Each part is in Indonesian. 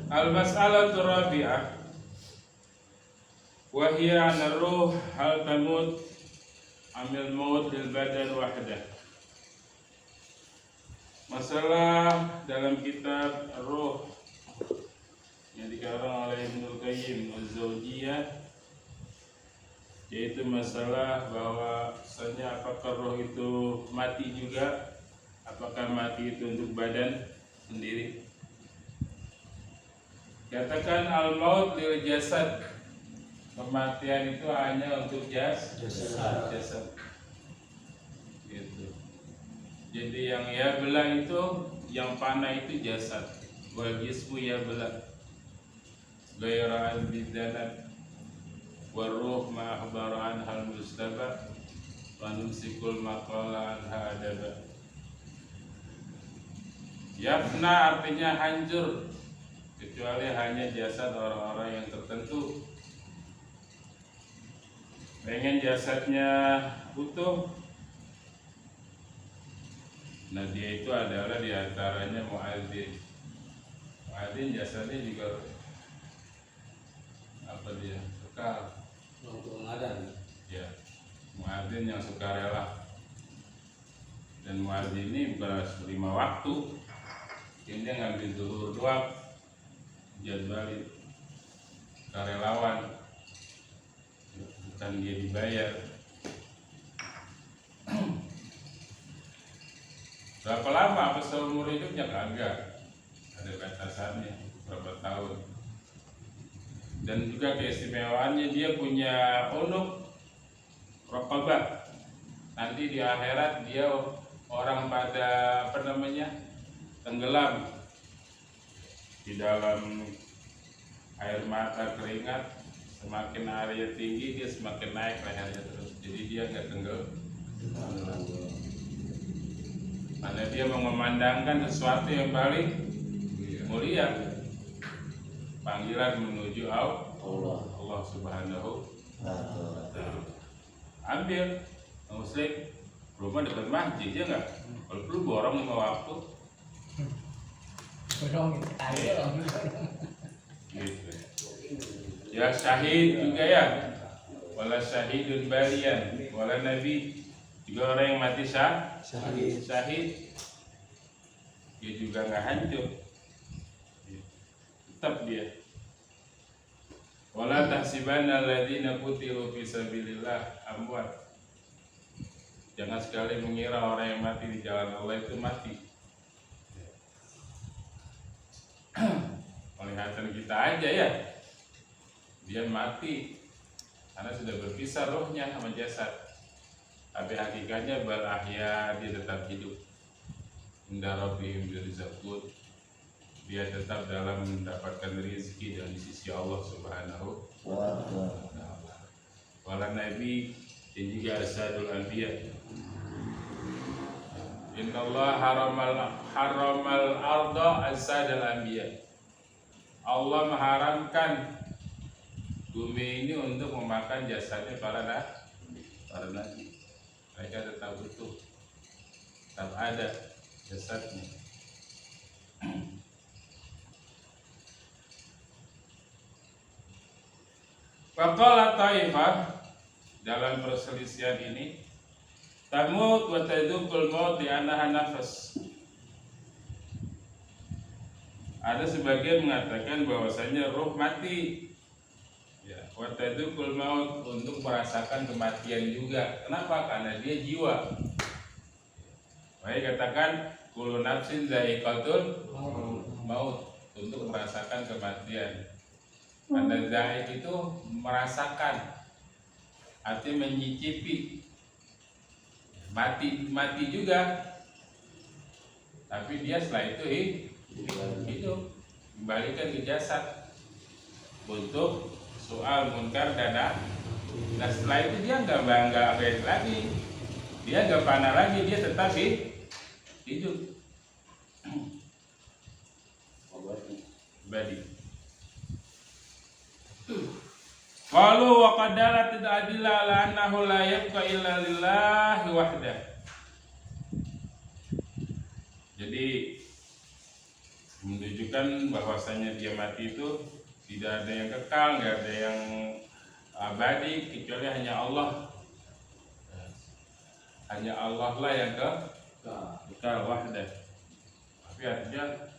Al-mas'alatu rabi'ah wa hiya anna ruh hal tamut amil maut lil badan wahdah. Masalah dalam kitab Ruh yang dikarang oleh Ibnul Qayyim Az-Zawjiyah, yaitu masalah bahwasanya apakah roh itu mati juga, apakah mati itu untuk badan sendiri. Katakan al-maut lil jasad, kematian itu hanya untuk jasad. Gitu. Jadi yang ya belah itu, yang panah itu jasad. Wal jismu ya belah. Gairaan bidanat. Waruh ma akhbaran hal mustaba. Wa numsikul maqala anha adaba. Yafna artinya hancur, kecuali hanya jasad orang-orang yang tertentu. Pengen jasadnya utuh, nah dia itu adalah diantaranya muadzin. Muadzin jasadnya juga apa dia? Kekal. Untuk mengadan. Ya, muadzin yang sukarela. Dan muadzin ini bukan 5 waktu. Ini dia ngambil zuhur doang, jadwalin karelawan, bukan dia dibayar. Berapa lama? Apa seumur hidupnya? Kagak, ada batasannya berapa tahun. Dan juga keistimewaannya dia punya unuk raqabah. Nanti di akhirat dia orang pada tenggelam di dalam air mata keringat. Semakin airnya tinggi dia semakin naik lehernya terus, jadi dia nggak tenggelam. Karena dia memandangkan sesuatu yang paling mulia, panggilan menuju Allah Subhanahu wa ta'ala. Ambil muslim rumah dekat masjid ya nggak? Kalau perlu borong 5 waktu. Gitu. Ya syahid juga ya, wala syahidun balian, wala nabi juga orang yang mati syahid, dia juga nggak hancur, tetap dia. Wala tahsibanna alladziina qutilu fi sabilillah amwat. Jangan sekali mengira orang yang mati di jalan Allah itu mati. Penglihatan kita aja ya, dia mati karena sudah berpisah rohnya sama jasad. Tapi hakikatnya berahya, dia tetap hidup. Inda rabbihim yurzaqun, dia tetap dalam mendapatkan rezeki dari sisi Allah Subhanahu wa ta'ala. Wala nabi dan juga asadul anbiya. Innallaha haramal arda asadul anbiya. Allah mengharamkan bumi ini untuk memakan jasadnya para nabi. Mereka tetap utuh, tetap ada jasadnya. Faqala Taifah dalam perselisihan ini, tamut wa tadukul maut li annaha nafas. Ada sebagian mengatakan bahwasanya roh mati, ya, wa tadukul maut untuk merasakan kematian juga. Kenapa? Karena dia jiwa. Baik katakan kullu nafsin dha'iqatul maut, untuk merasakan kematian. Karena dha'iq itu merasakan, artinya menyicipi. Mati juga, tapi dia setelah itu hidup, kembalikan ke jasad untuk soal munkar dan nah setelah itu dia nggak beda lagi, dia nggak panah lagi, dia tetap hidup. Badi. Qalu wa qadalat adilla ala annahu la yabqa illa lillahi wahdah. Jadi menunjukkan bahwasanya dia mati itu tidak ada yang kekal, nggak ada yang abadi kecuali hanya Allah. Hanya Allah lah yang kekal wahdah. Tapi artinya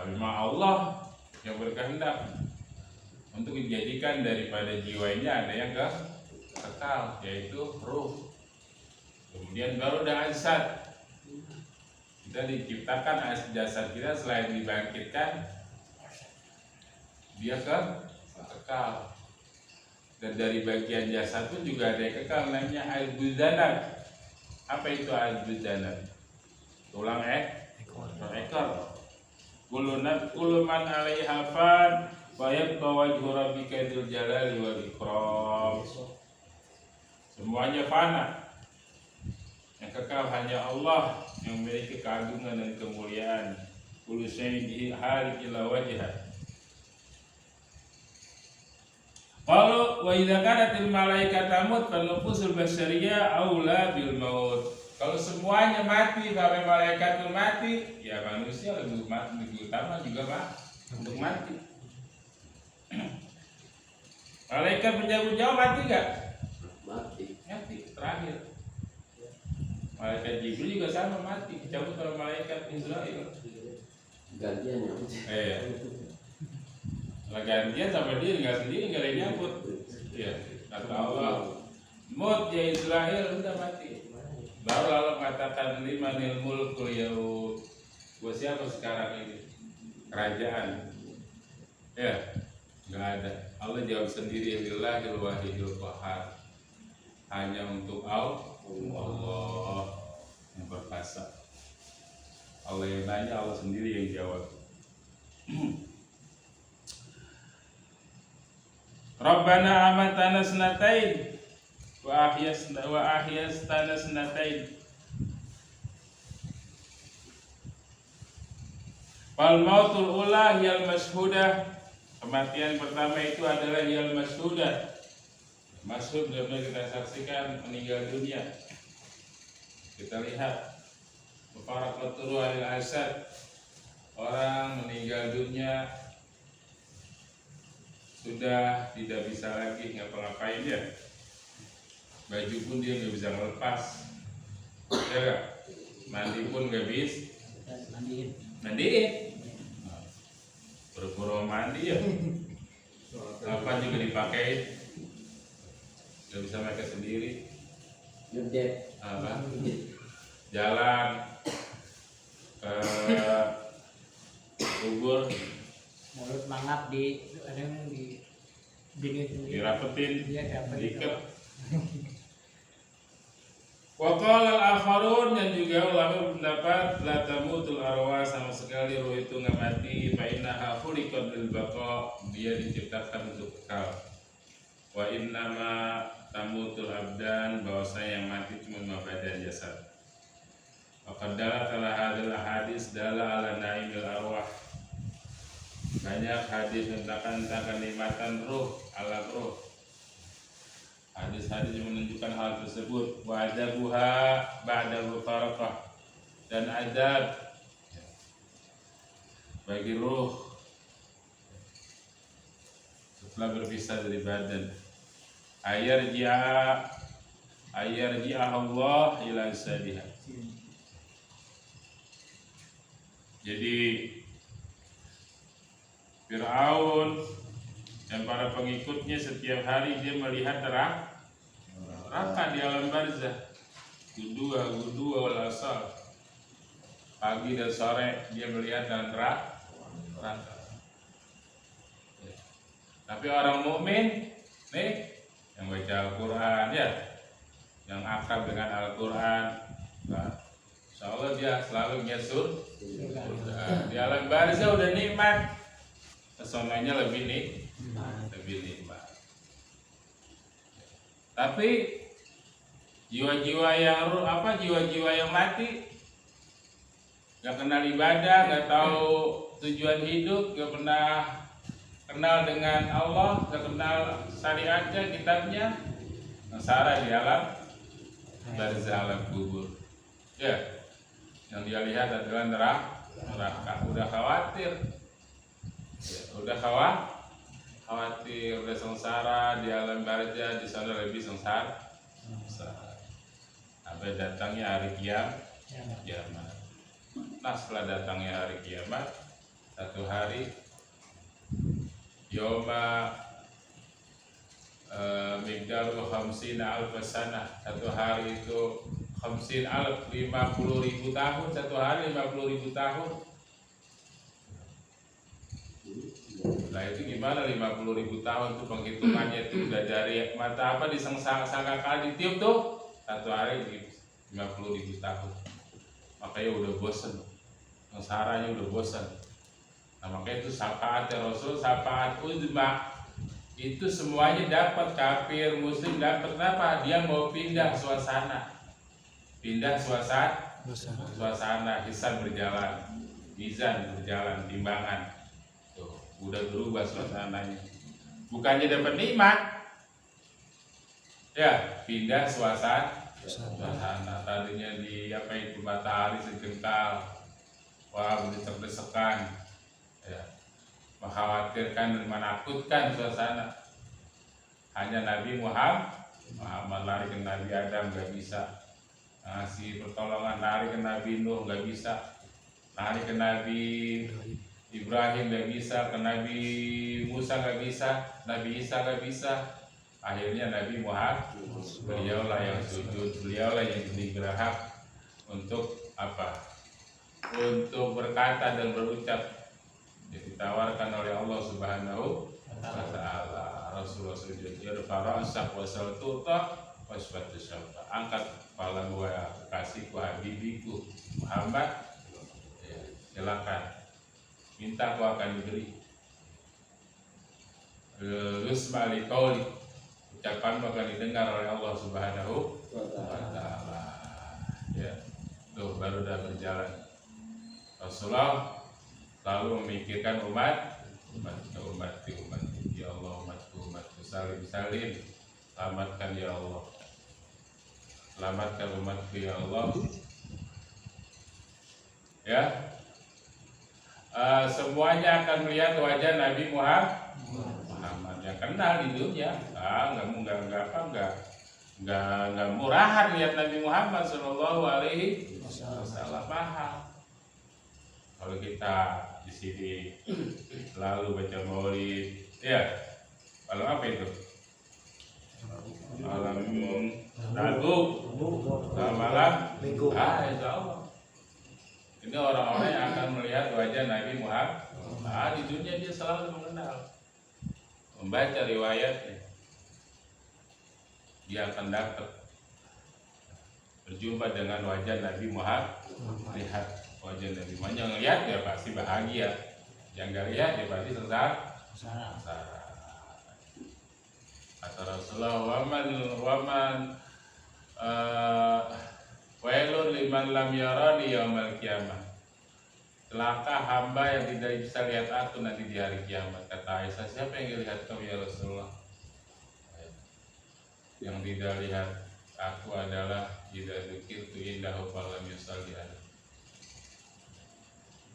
memang Allah yang berkehendak untuk dijadikan daripada jiwa ini ada yang kekal, yaitu ruh. Kemudian baru ada jasad. Kita diciptakan jasad kita, selain dibangkitkan, dia kekal. Dan dari bagian jasad pun juga ada yang kekal, namanya al-budanat. Apa itu al-budanat? Tulang ekor. Kullu man 'alaiha fan wa yabqa wajhu rabbika dzul jalali wal ikram. Semuanya fana. Yang kekal hanya Allah yang memiliki keagungan dan kemuliaan. Kullu syai'in halik ila wajhah. Kalau wa idza kanatil malaikatu tamut fal nufusul basyariyah aula bil maut. Kalau semuanya mati, sampai malaikat pun mati, ya manusia lebih utama juga untuk mati. Malaikat penjaga jauh mati nggak? Mati terakhir. Malaikat Jibril juga sama mati, dicabut oleh malaikat Israel. Gantiannya. Lah gantian sama dia nggak sendiri, nggak ada yang nyambut. Iya, kata Allah, mut ya Israel udah mati. Baru Allah mengatakan limanil mulkul yaum. Buat siapa sekarang ini kerajaan? Ya, nggak ada. Allah jawab sendiri, lillahil wahidil qahhar. Hanya untuk Allah yang berkuasa. Allah yang nanya, Allah sendiri yang jawab. Rabbana amatana sanatain wa ahyastana sanatain. Fal mautul ula hiyal mashhudah. Kematian pertama itu adalah hiyal mashhudah. Masyhud benar-benar kita saksikan meninggal dunia. Kita lihat mufaraqatul ahli asad, orang meninggal dunia sudah tidak bisa lagi ngapa-ngapain dia. Baju pun dia nggak bisa ngelepas, ya, mandi pun nggak bisa. Mandiin, buru-buru mandi ya. Apa juga dipakai, nggak bisa pakai sendiri. Apa? Jalan ke kubur, mulut mangap di ada yang dirapetin, diikat. Waqala al-akharun, dan juga ulama berpendapat la tamutul arwah, sama sekali ruh itu nggak mati. Fa innaha khuliqat lil baqa, dia diciptakan untuk kekal. Wa innama tamutul abdan, bahwasanya yang mati cuma badan jasad. Faqad dalat ala hadil hadis dala ala naimil arwah. Banyak hadis tentang kenikmatan ruh, alam ruh. Hadis-hadis yang menunjukkan hal tersebut. Wa adabuha ba'da mufaraqah, dan adab bagi ruh setelah berpisah dari badan. Ayarji'a Allah ila sabiha. Jadi Fir'aun dan para pengikutnya setiap hari dia melihat neraka di alam barzah. Gudua wal asal. Pagi dan sore dia melihat dalam neraka. Tapi orang mukmin nih yang baca Al-Quran ya, yang akrab dengan Al-Quran, nah, insya Allah dia selalu nyesur. Di alam barzah udah nikmat, pesonanya lebih nikmat. Tapi jiwa-jiwa yang mati, nggak kenal ibadah, nggak tahu tujuan hidup, nggak pernah kenal dengan Allah, nggak kenal syariatnya, kitabnya, sengsara di alam barzah, alam kubur. Ya, yang dia lihat adalah udah khawatir, ya, udah khawatir, udah sengsara di alam barzah, di sana lebih sengsara. Sampai datangnya hari kiamat. Nah setelah datangnya hari kiamat, satu hari Yoma Migdaru Khamsina Alf Sanah, satu hari itu 50.000 tahun, satu hari 50.000 tahun. Nah itu gimana 50.000 tahun tuh penghitungannya tuh udah dari mata apa disangka kali ditiup tuh satu hari 50.000 tahun. Makanya udah bosan, sengsaranya udah bosan. Nah makanya itu syafaat ya Rasul, syafaat uzma itu semuanya dapat, kafir, muslim dapat. Kenapa? Dia mau pindah suasana, suasana hisab berjalan, mizan berjalan, timbangan. Tuh, udah berubah suasananya. Bukannya dapat nikmat, ya pindah suasana. Tadinya di apa itu matahari sejengkal, wah berdesak-desakan, ya, mengkhawatirkan dan menakutkan suasana. Hanya Nabi Muhammad lari ke Nabi Adam nggak bisa, ngasih pertolongan lari ke Nabi Nuh nggak bisa, lari ke Nabi Ibrahim nggak bisa, ke Nabi Musa nggak bisa, Nabi Isa nggak bisa. Akhirnya Nabi Muhammad, beliaulah yang sujud, beliaulah yang digerahak untuk apa? Untuk berkata dan berucap. Ditawarkan oleh Allah Subhanahu wa Ta'ala. Rasulullah sujud, irfa'ra'sak wa saltuta wasbatu syafta. Angkat kepala gua kekasihku, habibiku Muhammad, ya, silakan minta aku akan diberi. Yusma li qauli, ucapan akan didengar oleh Allah Subhanahu wa Ta'ala. Ya, tuh baru dah berjalan. Rasulullah lalu memikirkan umat, ya Allah, umatku, salim, selamatkan ya Allah, selamatkan umatku ya Allah. Ya, semuanya akan melihat wajah Nabi Muhammad yang kenal di dunia. Nggak murahan lihat Nabi Muhammad Shallallahu Alaihi Wasallam. Paham? Kalau kita di sini lalu baca maulid, ya, kalau apa itu? Malam Rabu, malam Minggu. Insya Allah. Ini orang-orang yang akan melihat wajah Nabi Muhammad. Di dunia dia selalu mengenal, membaca riwayatnya. Dia akan dapat berjumpa dengan wajah Nabi Muhammad. Lihat wajah Nabi Muhammad, yang lihat ya pasti bahagia, yang nggak lihat ya pasti sengsara. Kata Rasulullah, waman wailun liman lam yarani yaumal qiyamah. Celaka hamba yang tidak bisa lihat aku nanti di hari kiamat. Kata Aisyah, siapa yang lihat kamu ya Rasulullah? Yang tidak lihat aku adalah idza dzukirtu indahu falam yusalli alaihi.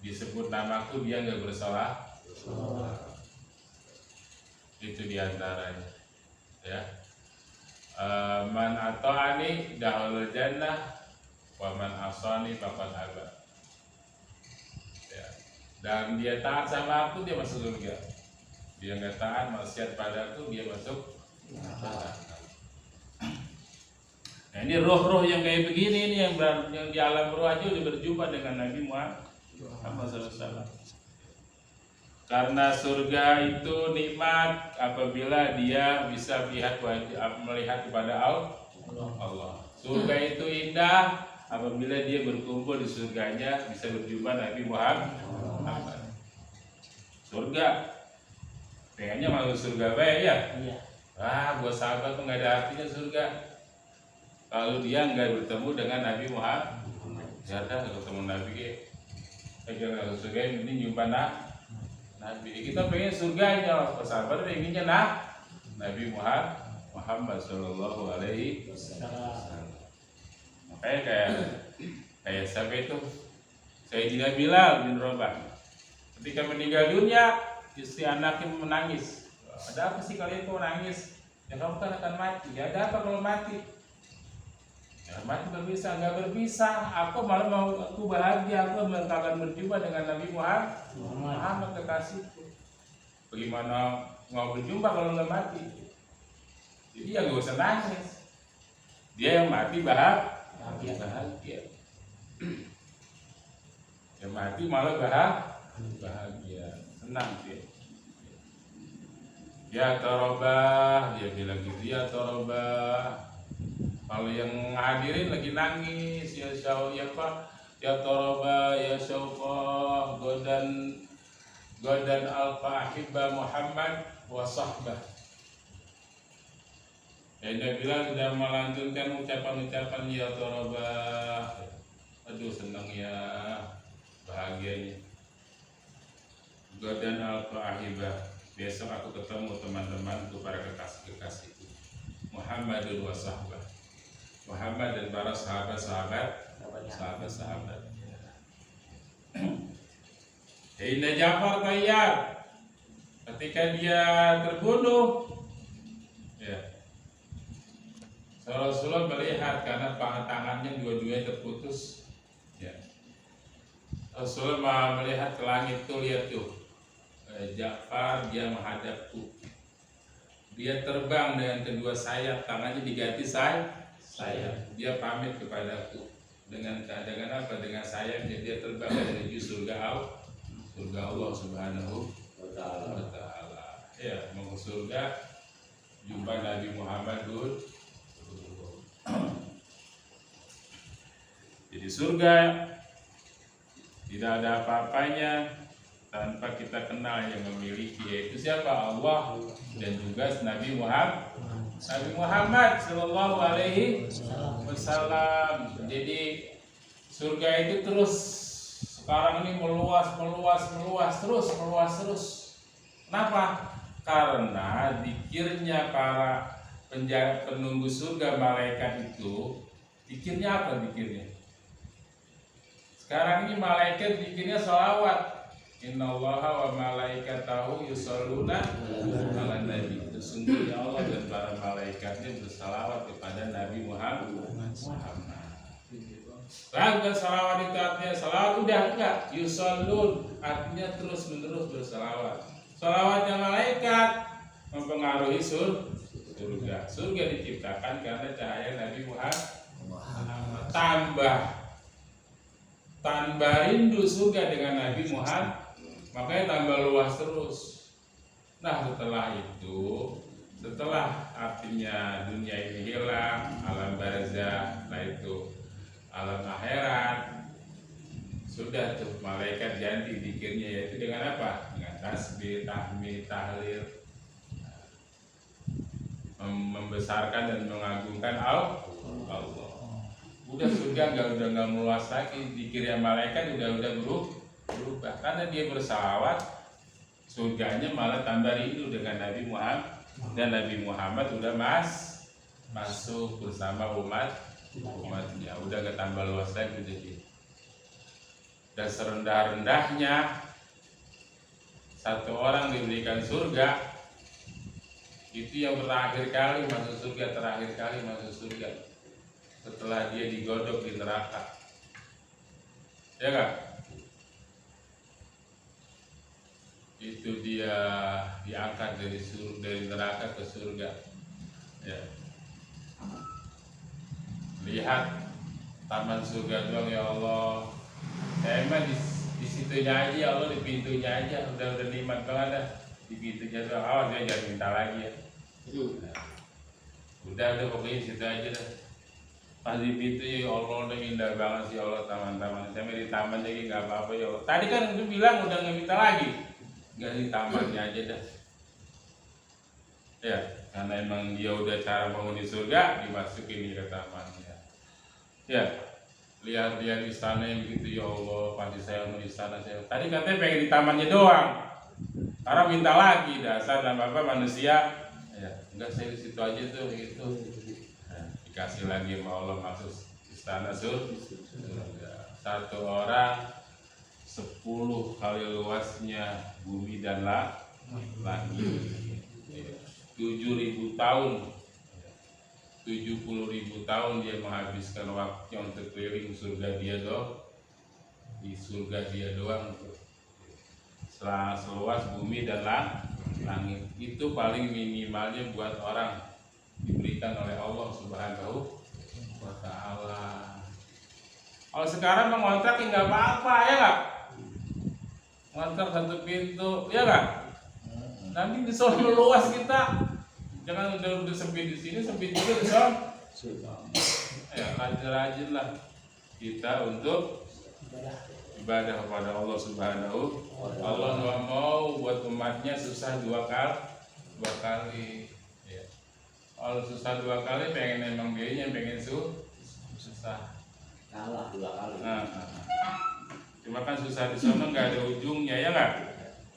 Disebut namaku dia nggak bersalah. Itu diantaranya, ya. Man ata'ani dahulul jannah wa man asani faqad aba. Ya. Dan dia taat sama aku, dia masuk surga. Dia nggak taat, maksiat padaku, dia masuk neraka. Nah, ini roh-roh yang kayak begini ini yang di alam roh aja udah berjumpa dengan Nabi Muhammad SAW. Karena surga itu nikmat apabila dia bisa melihat kepada Allah. Surga itu indah apabila dia berkumpul di surganya, bisa berjumpa Nabi Muhammad. Surga, pengennya masuk surga baik ya? Iya. Buat sahabat tuh nggak ada artinya surga kalau dia nggak bertemu dengan Nabi Muhammad. Ya ada ketemu Nabi jangan surga ini jumpa Nabi. Kita pengen surganya, sahabat pengennya Nabi Muhammad Shallallahu Alaihi Wasallam. Makanya kayak siapa itu? Sayyidina Bilal bin Rabah. Ketika meninggal dunia, istri anaknya menangis. Ada apa sih kalian kok menangis? Ya kamu kan akan mati. Ya ada apa kalau mati? Ya mati berpisah, nggak berpisah. Aku malah aku bahagia, aku akan berjumpa dengan Nabi Muhammad kekasihku. Bagaimana mau berjumpa kalau nggak mati? Jadi ya nggak usah nangis. Dia yang mati bahagia. Yang mati malah bahagia, senang dia. Ya Torobah, dia bilang gitu, ya Torobah. Kalau yang hadirin lagi nangis, ya Torobah, ya Syauqah, Godan Al-Fahibah Muhammad wa sahbah. Ya dia bilang sudah melantunkan ucapan-ucapan ya Torobah. Aduh senang ya, bahagianya. Godan Al-Fahibah. Besok aku ketemu teman-temanku, para kekasih-kekasihku. Muhammadun wa sahbah. Muhammad dan para sahabat-sahabat. Inna Ja'far Tayyar, ketika dia terbunuh, ya, Rasulullah melihat karena tangannya dua-duanya terputus. Ya. Rasulullah melihat ke langit tuh, lihat tuh. Ja'far dia menghadapku. Dia terbang dengan kedua sayap, tangannya diganti sayap. Dia pamit kepadaku dengan apa? Dengan sayapnya dia terbang menuju surga Allah Subhanahu wa taala. Ya, mau ke surga jumpa Nabi Muhammad dulu. Jadi surga tidak ada apa-apanya tanpa kita kenal yang memiliki, yaitu siapa? Allah dan juga Nabi Muhammad Sallallahu Alaihi Wasallam. Jadi surga itu terus sekarang ini meluas terus. Kenapa? Karena dikirnya para penunggu surga, malaikat itu dikirnya apa? Sekarang ini malaikat dikirnya sholawat. Innallaha wa malaikatahu yusholluna 'alan nabi. Sesungguhnya Allah dan para malaikatnya bersalawat kepada Nabi Muhammad. Bukan salawat itu artinya salawat udah enggak, yushollun artinya terus menerus bersalawat. Salawatnya malaikat mempengaruhi surga. Surga diciptakan karena cahaya Nabi Muhammad. Tambah rindu surga dengan Nabi Muhammad, makanya tambah luas terus. Nah setelah artinya dunia ini hilang, alam barzah, nah itu alam akhirat, sudah tuh malaikat ganti zikirnya, yaitu dengan apa? Dengan tasbih, tahmid, tahlil, membesarkan dan mengagungkan Allah. Udah surga udah nggak meluas lagi, zikirnya malaikat udah berubah karena dia bersalawat, surganya malah tambah rindu dengan Nabi Muhammad, dan Nabi Muhammad udah masuk bersama umatnya, udah nggak tambah luas lagi. Jadi dan serendah-rendahnya satu orang diberikan surga, itu yang terakhir kali masuk surga, setelah dia digodok di neraka, ya kan? Itu dia diangkat dari neraka ke surga. Ya. Lihat taman surga doang ya Allah. Saya emang di situnya aja ya Allah, di pintunya aja udah nikmat banget dah. Di pintunya doang. Awas ya jangan minta lagi ya. Udah pokoknya di situ aja dah. Pas di pintu ya Allah, udah indah banget sih Allah taman-taman. Saya di taman lagi nggak apa-apa ya Allah. Tadi kan itu bilang udah nggak minta lagi, nggak di tamannya aja dah. Ya, karena emang dia udah cara penghuni surga, dimasukin ke tamannya. Ya, lihat istana yang begitu ya Allah, pasti saya mau istana saya. Tadi katanya pengen di tamannya doang, karena minta lagi, dasar dan apa manusia. Ya, enggak, saya di situ aja tuh gitu. Dikasih lagi sama Allah masuk istana surga. Satu orang 10 kali luasnya bumi dan langit. 7.000 tahun, 70.000 tahun dia menghabiskan waktunya untuk keliling surga dia doang. Di surga dia doang seluas bumi dan langit. Itu paling minimalnya buat orang diberikan oleh Allah Subhanahu wa Ta'ala. Kalau sekarang mengontrak ya nggak apa-apa, ya nggak? Ngontrak 1 pintu, ya nggak? Nanti di sono luas kita. Jangan udah sempit di sini, sempit juga di sono. Ya rajin-rajin lah kita untuk ibadah kepada Allah Subhanahu. Allah nggak mau buat umatnya susah 2 kali. Ya. Kalau susah 2 kali, pengen emang dia pengen susah. Kalah 2 kali. Cuma kan susah di sana nggak ada ujungnya, ya nggak?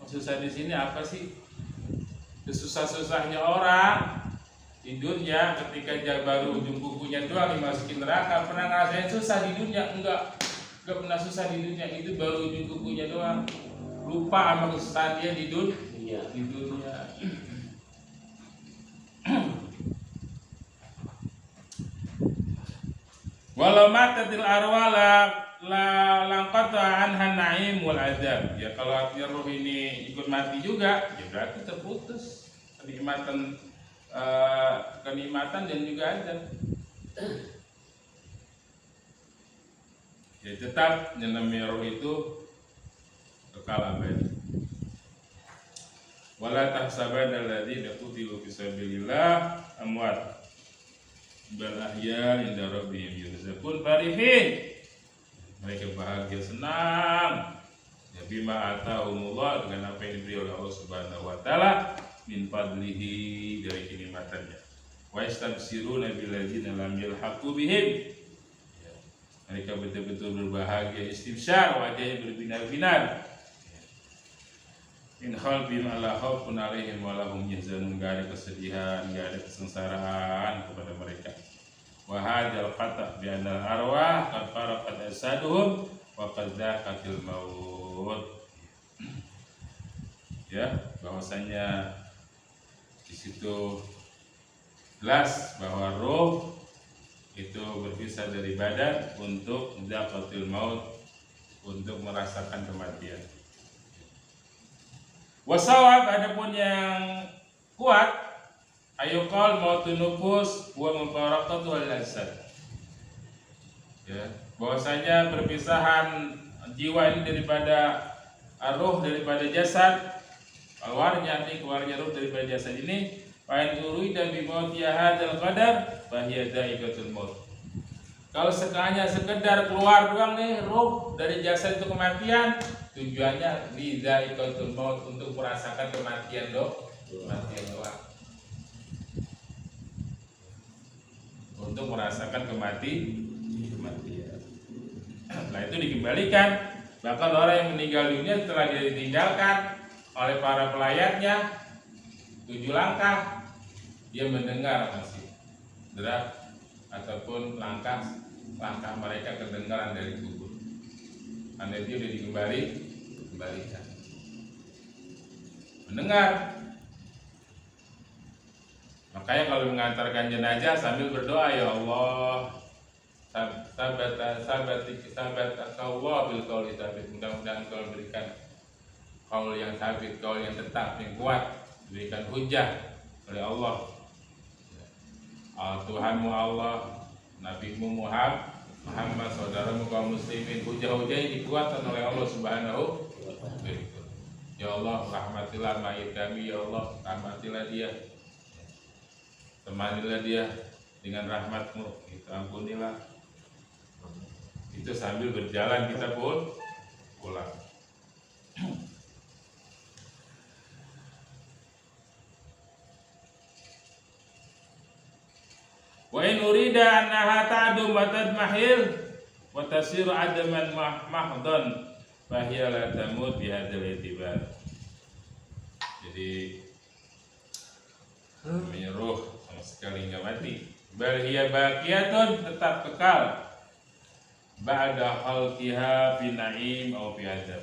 Susah di sini apa sih? Susah-susahnya orang di dunia ketika baru ujung kukunya doang dimasukin neraka. Pernah ngerasain susah di dunia? Enggak pernah susah di dunia, itu baru ujung kukunya doang. Lupa sama kesusahan dia di dunia. Walau matatil arwah la langqata anha na'im wal adab. Ya kalau artinya roh ini ikut mati juga, ya berarti terputus kenikmatan dan juga adab. Ya tetap namanya roh itu kekal abadi. Wala tahsabanna alladziina qutilu fi sabilillah amwat bal ahya inda rabbihim yurzaqun farihin. Mereka bahagia senang ya bima atahumullah, dengan apa yang diberi oleh Allah Subhanahu wa Ta'ala min fadlihi, dari kenikmatannya. Wa yastabsiruna bil ladzina lam yalhaqu bihim. Mereka betul-betul berbahagia, istibsyar, wajahnya berbinar-binar. In khalbihim ala khaufun alaihim wa lahum yahzanun, enggak ada kesedihan, enggak ada kesengsaraan kepada mereka. Wa hadzal qata' bi anal arwah qad faraqat asaduhum wa qad dzaqatil maut. Ya, bahwasanya di situ jelas bahwa roh itu berpisah dari badan untuk dzaqatil maut, untuk merasakan kematian. Wasawab, adapun yang kuat, ayuqal mautun nufus wa mufaraqatu wal jasad. Ya, bahwasanya perpisahan jiwa ini daripada roh, daripada jasad, keluarnya roh daripada jasad ini, wa in urida bi mauti hadzal qadar fa hiya dha'iqatul maut. Kalau sekedar keluar doang nih roh dari jasad itu kematian, tujuannya lidzaikatul maut, untuk merasakan kematian doang. Untuk merasakan kematian. Nah itu dikembalikan. Bahkan orang yang meninggal dunia setelah dia ditinggalkan oleh para pelayatnya 7 langkah, dia mendengar masih derak ataupun langkah mereka kedengaran dari kubur. Karena dia sudah dikembalikan. Mendengar. Makanya kalau mengantarkan jenazah sambil berdoa, ya Allah, sabat Allah bil qauli tsabit. Mudah-mudahan Kau berikan qaul yang tsabit, qaul yang tetap, yang kuat, berikan hujah oleh Allah. Tuhanmu Allah, Nabimu Muhammad, saudaramu kaum muslimin, hujah-hujah yang dikuatkan oleh Allah Subhanahu wa Ta'ala. Ya Allah, rahmatilah mayit kami, ya Allah, rahmatilah dia, temanilah dia dengan rahmatmu, itu ampunilah. Itu sambil berjalan kita pulang. Wa in urida annaha ta'dum wa tadmahil wa tasiru adaman mahdan fa hiya la tamut bi hadzal i'tibar. Jadi roh sama sekali enggak mati. Bal hiya baqiyatun, tetap kekal. ba'da khalqiha fi na'im aw fi adab.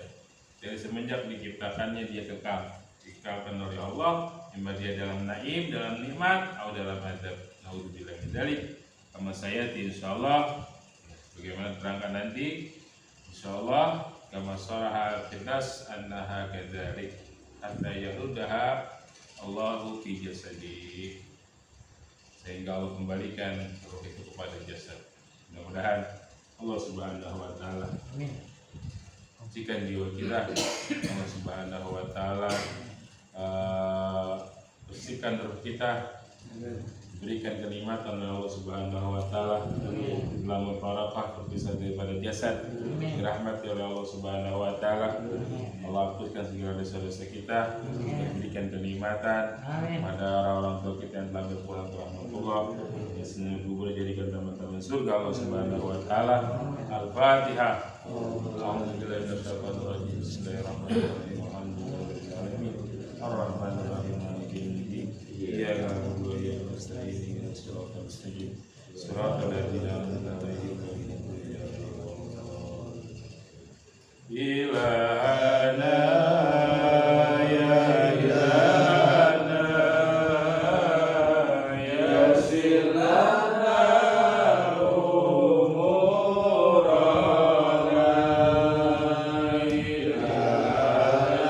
Dari semenjak diciptakannya dia dikekalkan oleh Allah, imma dia dalam naim, dalam nikmat, atau dalam adab. Naudzubillah min dzalik. Kama sayati insyaallah, bagaimana terangkan nanti insyaallah, kama saraha firdas annaha kadzalik hatta yaruddaha Allahu fi jasadi, sehingga Allah kembalikan roh itu kepada jasad. Mudah-mudahan Allah Subhanahu wa taala bersihkan jiwa kita, Allah Subhanahu wa taala bersihkan roh kita, berikan kenikmatan oleh Allah Subhanahu wa taala, dalam mufarakah berpisah daripada jasad, dirahmati oleh Allah Subhanahu wa taala. Allah hapuskan segala dosa-dosa kita, berikan kenikmatan pada orang-orang tua kita yang telah berpulang ke rahmatullah, yang senyum kubur jadikan teman-teman surga Allah Subhanahu wa taala. Al-Fatihah. Alhamdulillah, bismillahirrahmanirrahim. Alhamdulillahirabbil alamin. Ar-Rahmanir Rahim. Iyyaka na'budu wa iyyaka nasta'in. Ihdinas siratal mustaqim. Siratal ladzina an'amta 'alaihim ghairil maghdubi 'alaihim waladdallin. Ilahana ya ilahana yassir lana umurana. Ilahana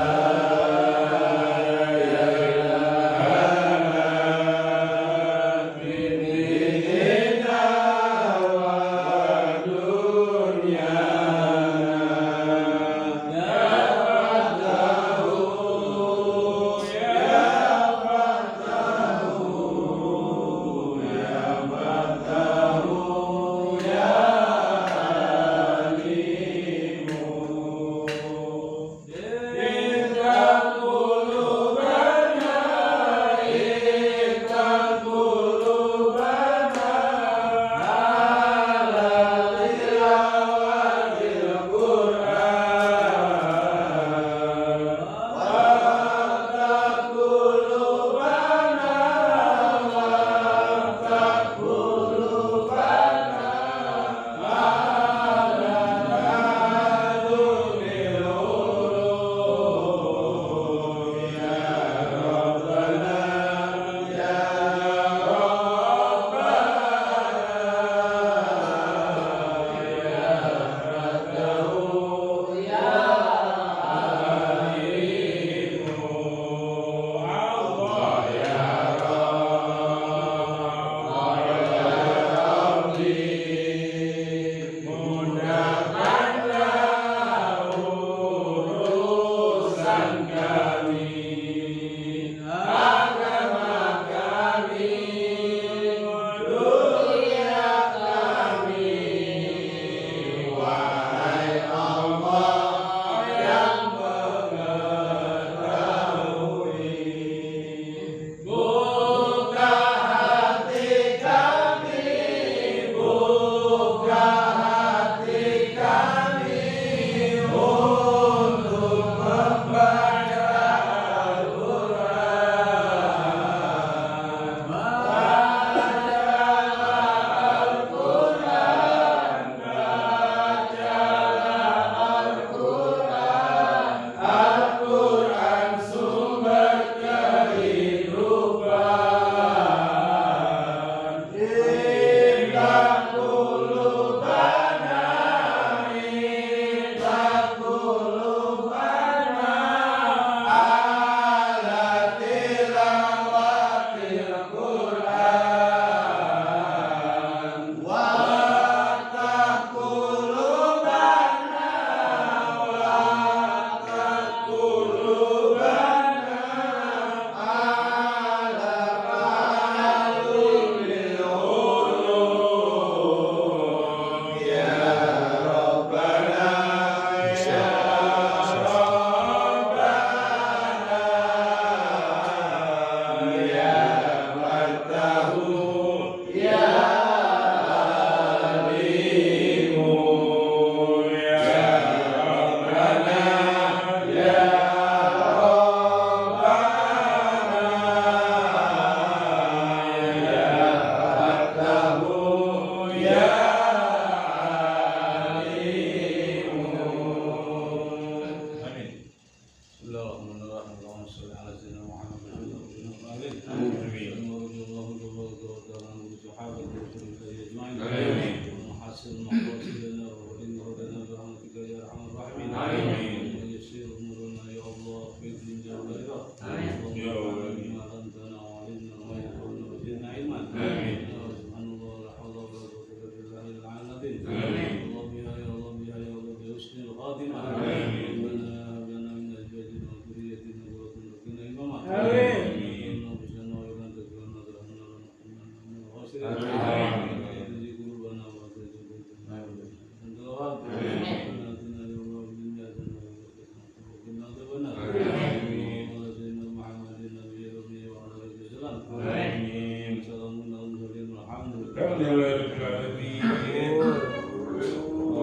Amin. Assalamualaikum warahmatullahi wabarakatuh. Alhamdulillah.